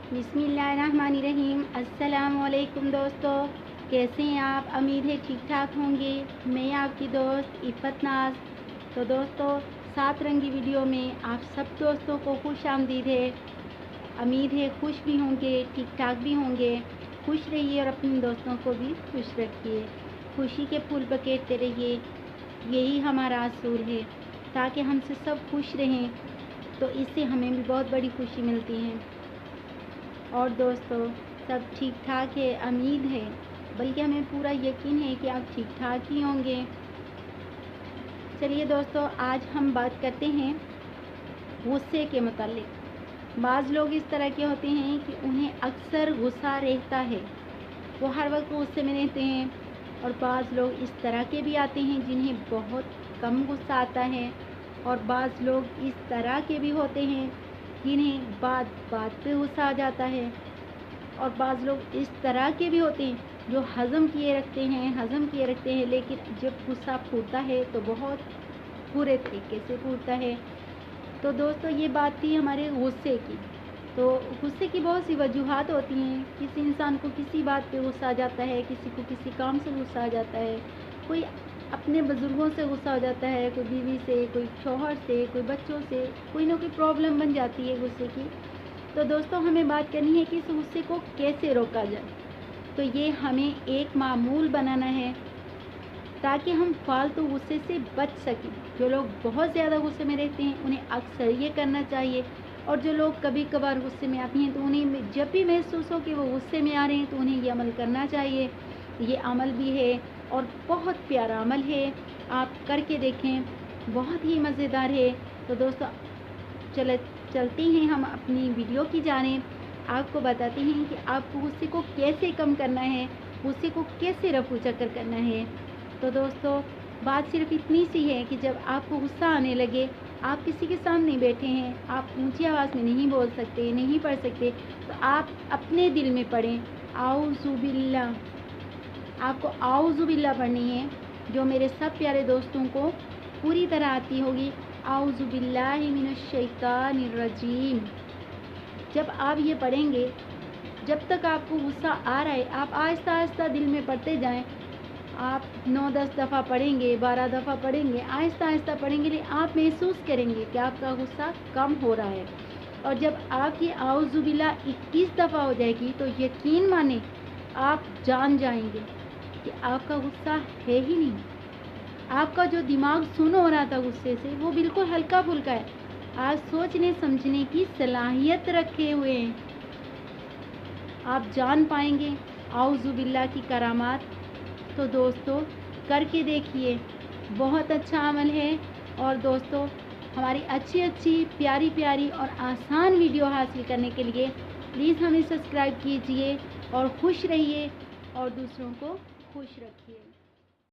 बिस्मिल्लाहिर्रहमानिर्रहीम। अस्सलामुअलैकुम दोस्तों, कैसे हैं आप? उम्मीद है ठीक ठाक होंगे। मैं आपकी दोस्त इफ़त नाज। तो दोस्तों, 7 रंगी वीडियो में आप सब दोस्तों को खुश आमदीद है। उम्मीद है खुश भी होंगे, ठीक ठाक भी होंगे। खुश रहिए और अपने दोस्तों को भी खुश रखिए। खुशी के फूल बखेरते रहिए, यही हमारा असूल है। ताकि हमसे सब खुश रहें तो इससे हमें भी बहुत बड़ी खुशी मिलती है। और दोस्तों, सब ठीक ठाक है, उम्मीद है, बल्कि हमें पूरा यकीन है कि आप ठीक ठाक ही होंगे। चलिए दोस्तों, आज हम बात करते हैं गुस्से के मुतालिक। बाज़ लोग इस तरह के होते हैं कि उन्हें अक्सर गुस्सा रहता है, वो हर वक्त गुस्से में रहते हैं। और बाज़ लोग इस तरह के भी आते हैं जिन्हें बहुत कम गुस्सा आता है। और बाज़ लोग इस तरह के भी होते हैं जिन्हें बात बात पे गुस्सा आ जाता है। और बाज़ लोग इस तरह के भी होते हैं जो हज़म किए रखते हैं, लेकिन जब गुस्सा फूटता है तो बहुत बुरे तरीके से फूटता है। तो दोस्तों, ये बात थी हमारे गुस्से की। तो गुस्से की बहुत सी वजूहात होती हैं। किसी इंसान को किसी बात पे गुस्सा आ जाता है, किसी को किसी काम से गुस्सा आ जाता है, कोई अपने बुज़ुर्गों से गुस्सा हो जाता है, कोई बीवी से, कोई शौहर से, कोई बच्चों से, कोई ना कोई प्रॉब्लम बन जाती है गुस्से की। तो दोस्तों, हमें बात करनी है कि इस गुस्से को कैसे रोका जाए। तो ये हमें एक मामूल बनाना है ताकि हम फालतू गुस्से से बच सकें। जो लोग बहुत ज़्यादा गुस्से में रहते हैं उन्हें अक्सर ये करना चाहिए। और जो लोग कभी कभार गुस्से में आती हैं तो उन्हें जब भी महसूस हो कि वो गुस्से में आ रहे हैं तो उन्हें ये अमल करना चाहिए। ये अमल भी है और बहुत प्यारा अमल है, आप करके देखें, बहुत ही मज़ेदार है। तो दोस्तों, चलते हैं हम अपनी वीडियो की जानिब। आपको बताते हैं कि आपको गुस्से को कैसे कम करना है, गुस्से को कैसे रफू चक्कर करना है। तो दोस्तों, बात सिर्फ इतनी सी है कि जब आपको गुस्सा आने लगे, आप किसी के सामने बैठे हैं, आप ऊंची आवाज़ में नहीं बोल सकते, नहीं पढ़ सकते, तो आप अपने दिल में पढ़ें आऊज़ु बिल्लाह। आपको आऊज़ु बिल्लाह पढ़नी है, जो मेरे सब प्यारे दोस्तों को पूरी तरह आती होगी। आऊज़ु बिल्लाहि मिनश शैतानिर रजीम। जब आप ये पढ़ेंगे, जब तक आपको गुस्सा आ रहा है, आप आहिस्ता आहिस्ता दिल में पढ़ते जाएं। आप 9-10 दफ़ा पढ़ेंगे, 12 दफ़ा पढ़ेंगे, आहिस्ता आहिस्ता पढ़ेंगे, लेकिन आप महसूस करेंगे कि आपका गुस्सा कम हो रहा है। और जब आपकी आऊज़ु बिल्लाह 21 दफ़ा हो जाएगी तो यकीन माने आप जान जाएंगे कि आपका गुस्सा है ही नहीं। आपका जो दिमाग सुन हो रहा था गुस्से से, वो बिल्कुल हल्का फुल्का है। आज सोचने समझने की सलाहियत रखे हुए हैं। आप जान पाएंगे आऊज़ु बिल्लाह की करामात। तो दोस्तों, करके देखिए, बहुत अच्छा अमल है। और दोस्तों, हमारी अच्छी प्यारी प्यारी और आसान वीडियो हासिल करने के लिए प्लीज़ हमें सब्सक्राइब कीजिए और खुश रहिए और दूसरों को खुश रखिए।